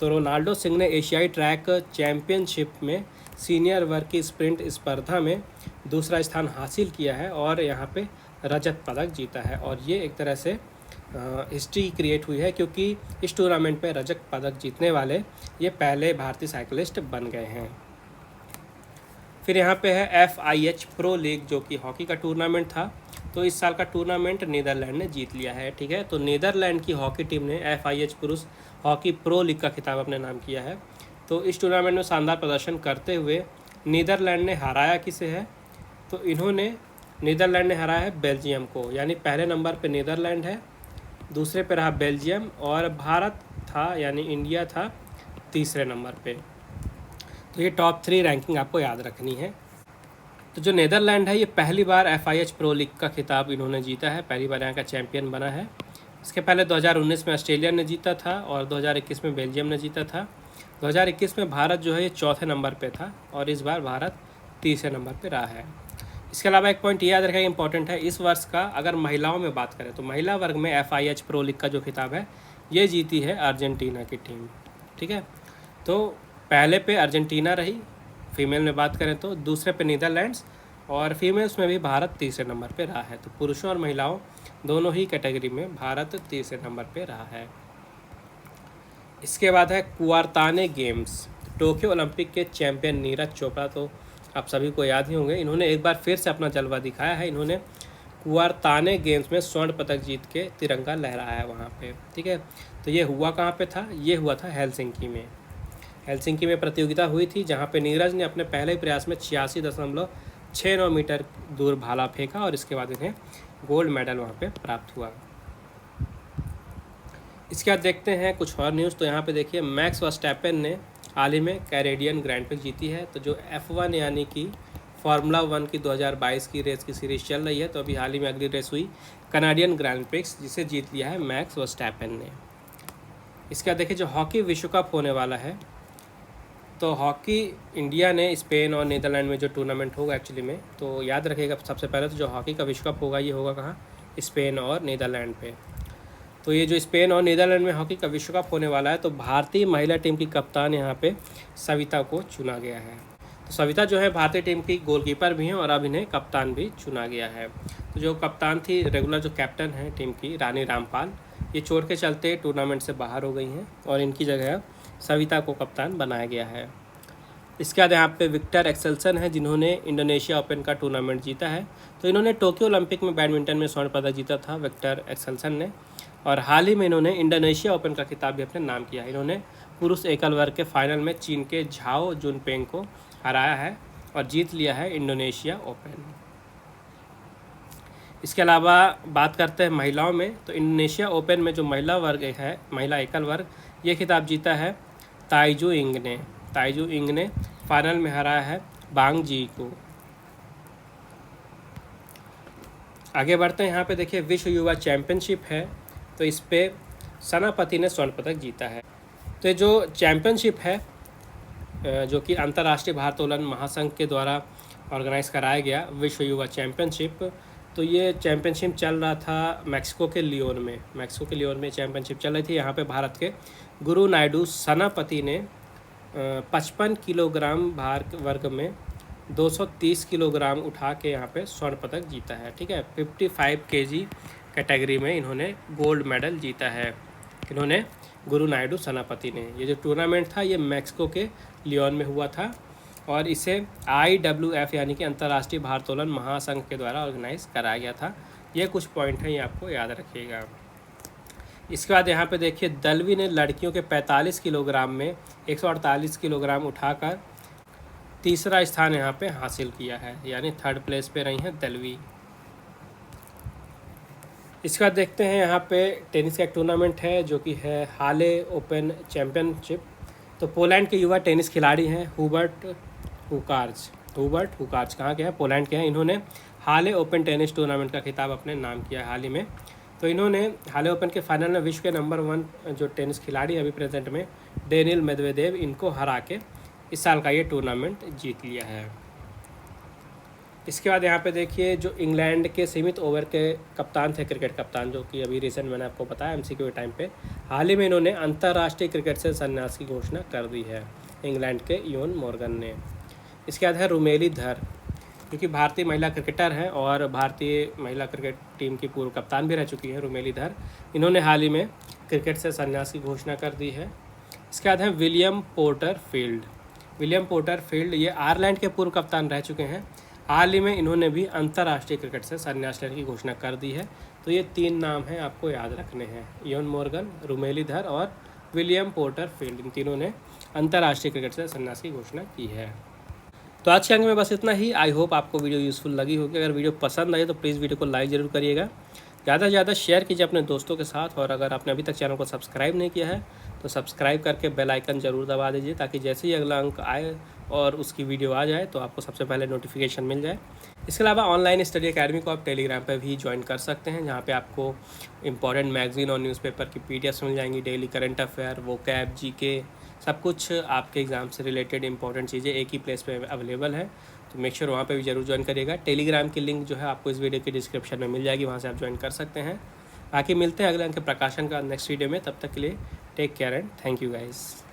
तो रोनाल्डो सिंह ने एशियाई ट्रैक चैंपियनशिप में सीनियर वर्ग की स्प्रिंट स्पर्धा में दूसरा स्थान हासिल किया है और यहाँ पे रजत पदक जीता है। और ये एक तरह से हिस्ट्री क्रिएट हुई है, क्योंकि इस टूर्नामेंट में रजत पदक जीतने वाले ये पहले भारतीय साइकिलिस्ट बन गए हैं। फिर यहाँ पे है FIH प्रो लीग, जो कि हॉकी का टूर्नामेंट था। तो इस साल का टूर्नामेंट नीदरलैंड ने जीत लिया है, ठीक है। तो नीदरलैंड की हॉकी टीम ने FIH पुरुष हॉकी प्रो लीग का खिताब अपने नाम किया है। तो इस टूर्नामेंट में शानदार प्रदर्शन करते हुए नीदरलैंड ने हराया किसे है, तो नीदरलैंड ने हराया है बेल्जियम को। यानी पहले नंबर पे नीदरलैंड है, दूसरे पे रहा बेल्जियम, और भारत था यानी इंडिया था तीसरे नंबर पे। तो ये टॉप 3 रैंकिंग आपको याद रखनी है। तो जो नीदरलैंड है ये पहली बार FIH प्रो लीग का खिताब इन्होंने जीता है, पहली बार यहाँ का चैंपियन बना है। इसके पहले 2019 में ऑस्ट्रेलिया ने जीता था और 2021 में बेल्जियम ने जीता था। 2021 में भारत जो है ये चौथे नंबर पे था और इस बार भारत तीसरे नंबर पे रहा है। इसके अलावा एक पॉइंट ये याद रखें इंपॉर्टेंट है, इस वर्ष का अगर महिलाओं में बात करें तो महिला वर्ग में FIH प्रो लीग का जो खिताब है ये जीती है अर्जेंटीना की टीम, ठीक है। तो पहले पे अर्जेंटीना रही फीमेल में बात करें तो, दूसरे पे नीदरलैंड्स, और फीमेल्स में भी भारत तीसरे नंबर पे रहा है। तो पुरुषों और महिलाओं दोनों ही कैटेगरी में भारत तीसरे नंबर पे रहा है। इसके बाद है कुआरताने गेम्स। टोक्यो ओलंपिक के चैंपियन नीरज चोपड़ा तो आप सभी को याद ही होंगे, इन्होंने एक बार फिर से अपना जलवा दिखाया है। इन्होंने कुआरताने गेम्स में स्वर्ण पदक जीत के तिरंगा लहराया है वहाँ पे, ठीक है। तो ये हुआ कहाँ पे था, ये हुआ था हेलसिंकी में। हेलसिंकी में प्रतियोगिता हुई थी जहाँ पे नीरज ने अपने पहले ही प्रयास में 86.69 मीटर दूर भाला फेंका और इसके बाद इन्हें गोल्ड मेडल वहाँ पे प्राप्त हुआ। इसके बाद देखते हैं कुछ और न्यूज़। तो यहाँ पे देखिए मैक्स वर्स्टैपेन ने हाल ही में कैनेडियन ग्रैंड प्रिक्स जीती है। तो जो F1 यानी कि फार्मूला 1 की 2022 की रेस की सीरीज़ चल रही है, तो अभी हाल ही में अगली रेस हुई कैनेडियन ग्रैंड प्रिक्स, जिसे जीत लिया है मैक्स वर्स्टैपेन ने। इसके बाद देखिए जो हॉकी विश्व कप होने वाला है, तो हॉकी इंडिया ने स्पेन और नीदरलैंड में जो टूर्नामेंट होगा एक्चुअली में, तो याद रखिएगा सबसे पहले तो जो हॉकी का विश्व कप होगा ये होगा कहाँ, स्पेन और नीदरलैंड पे। तो ये जो स्पेन और नीदरलैंड में हॉकी का विश्व कप होने वाला है, तो भारतीय महिला टीम की कप्तान यहाँ पे सविता को चुना गया है। तो सविता जो है भारतीय टीम की गोलकीपर भी हैं और अब इन्हें कप्तान भी चुना गया है। तो जो कप्तान थी, रेगुलर जो कैप्टन है टीम की, रानी रामपाल, ये चोट के चलते टूर्नामेंट से बाहर हो गई हैं और इनकी जगह सविता को कप्तान बनाया गया है। इसके बाद यहाँ पे विक्टर एक्सेल्सन है, जिन्होंने इंडोनेशिया ओपन का टूर्नामेंट जीता है। तो इन्होंने टोक्यो ओलंपिक में बैडमिंटन में स्वर्ण पदक जीता था विक्टर एक्सेल्सन ने, और हाल ही में इन्होंने इंडोनेशिया ओपन का खिताब भी अपने नाम किया है। इन्होंने पुरुष एकल वर्ग के फाइनल में चीन के झाओ जुनपेंग को हराया है और जीत लिया है इंडोनेशिया ओपन। इसके अलावा बात करते हैं महिलाओं में, तो इंडोनेशिया ओपन में जो महिला वर्ग है, महिला एकल वर्ग, ये खिताब जीता है ताइजू इंग ने। ताइजू इंग ने फाइनल में हराया है बांग जी को। आगे बढ़ते हैं, यहाँ पे देखिए विश्व युवा चैंपियनशिप है, तो इस पे सेनापति ने स्वर्ण पदक जीता है। तो जो चैंपियनशिप है, जो कि अंतर्राष्ट्रीय भारोत्तोलन महासंघ के द्वारा ऑर्गेनाइज कराया गया विश्व युवा चैंपियनशिप, तो ये चैंपियनशिप चल रहा था मैक्सिको के लियोन में। मैक्सिको के लियोन में चैंपियनशिप चल रही थी। यहाँ पे भारत के गुरु नायडू सेनापति ने 55 किलोग्राम भार वर्ग में 230 किलोग्राम उठा के यहाँ पे स्वर्ण पदक जीता है। ठीक है, 55 kg कैटेगरी में इन्होंने गोल्ड मेडल जीता है। इन्होंने गुरु नायडू सेनापति ने। ये जो टूर्नामेंट था ये मैक्सिको के लियोन में हुआ था और इसे IWF यानी कि अंतर्राष्ट्रीय भारोत्तोलन महासंघ के द्वारा ऑर्गेनाइज कराया गया था। ये कुछ पॉइंट हैं, ये आपको याद रखिएगा। इसके बाद यहाँ पे देखिए दलवी ने लड़कियों के 45 किलोग्राम में 148 किलोग्राम उठाकर तीसरा स्थान यहाँ पे हासिल किया है, यानी थर्ड प्लेस पे रही हैं दलवी। इसके बाद देखते हैं यहाँ पे टेनिस का एक टूर्नामेंट है जो कि है हाले ओपन चैम्पियनशिप। तो पोलैंड के युवा टेनिस खिलाड़ी हैं हुबर्ट हुकार्च कहाँ के हैं, पोलैंड के हैं। इन्होंने हाले ओपन टेनिस टूर्नामेंट का खिताब अपने नाम किया है हाल ही में। तो इन्होंने हाले ओपन के फाइनल में विश्व के नंबर 1 जो टेनिस खिलाड़ी अभी प्रेजेंट में डेनियल मेदवेदेव, इनको हरा के इस साल का ये टूर्नामेंट जीत लिया है। इसके बाद यहाँ पे देखिए जो इंग्लैंड के सीमित ओवर के कप्तान थे, क्रिकेट कप्तान, जो कि अभी रिसेंट मैंने आपको बताया MCQ के टाइम पे, हाल ही में इन्होंने अंतर्राष्ट्रीय क्रिकेट से संन्यास की घोषणा कर दी है, इंग्लैंड के इयोन मॉर्गन ने। इसके बाद है रुमेली धर, जो कि भारतीय महिला क्रिकेटर हैं और भारतीय महिला क्रिकेट टीम की पूर्व कप्तान भी रह चुकी हैं रुमेली धर। इन्होंने हाल ही में क्रिकेट से संन्यास की घोषणा कर दी है। इसके बाद है विलियम पोर्टर फील्ड, ये आयरलैंड के पूर्व कप्तान रह चुके हैं। हाल ही में इन्होंने भी अंतर्राष्ट्रीय क्रिकेट से संन्यास लेने की घोषणा कर दी है। तो ये 3 नाम हैं, आपको याद रखने हैं, इयोन मॉर्गन, रुमेली धर और विलियम पोर्टर फील्ड। इन तीनों ने अंतर्राष्ट्रीय क्रिकेट से संन्यास की घोषणा की है। तो आज के अंक में बस इतना ही। आई होप आपको वीडियो यूज़फुल लगी होगी। अगर वीडियो पसंद आई तो प्लीज़ वीडियो को लाइक ज़रूर करिएगा, ज़्यादा से ज़्यादा शेयर कीजिए अपने दोस्तों के साथ, और अगर आपने अभी तक चैनल को सब्सक्राइब नहीं किया है तो सब्सक्राइब करके बेल आइकन ज़रूर दबा दीजिए, ताकि जैसे ही अगला अंक आए और उसकी वीडियो आ जाए तो आपको सबसे पहले नोटिफिकेशन मिल जाए। इसके अलावा ऑनलाइन स्टडी अकेडमी को आप टेलीग्राम पर भी ज्वाइन कर सकते हैं, जहाँ पे आपको इंपॉर्टेंट मैगजीन और न्यूज़पेपर की PDFs मिल जाएंगी, daily current affair, vocab, GK, सब कुछ आपके एग्ज़ाम से रिलेटेड इंपॉर्टेंट चीज़ें एक ही प्लेस पे अवेलेबल है। तो मेक श्योर वहाँ पे भी जरूर ज्वाइन करिएगा। टेलीग्राम की लिंक जो है आपको इस वीडियो के डिस्क्रिप्शन में मिल जाएगी, वहाँ से आप ज्वाइन कर सकते हैं। बाकी मिलते हैं अगले अंक के प्रकाशन का नेक्स्ट वीडियो में, तब तक के लिए take care and thank you guys.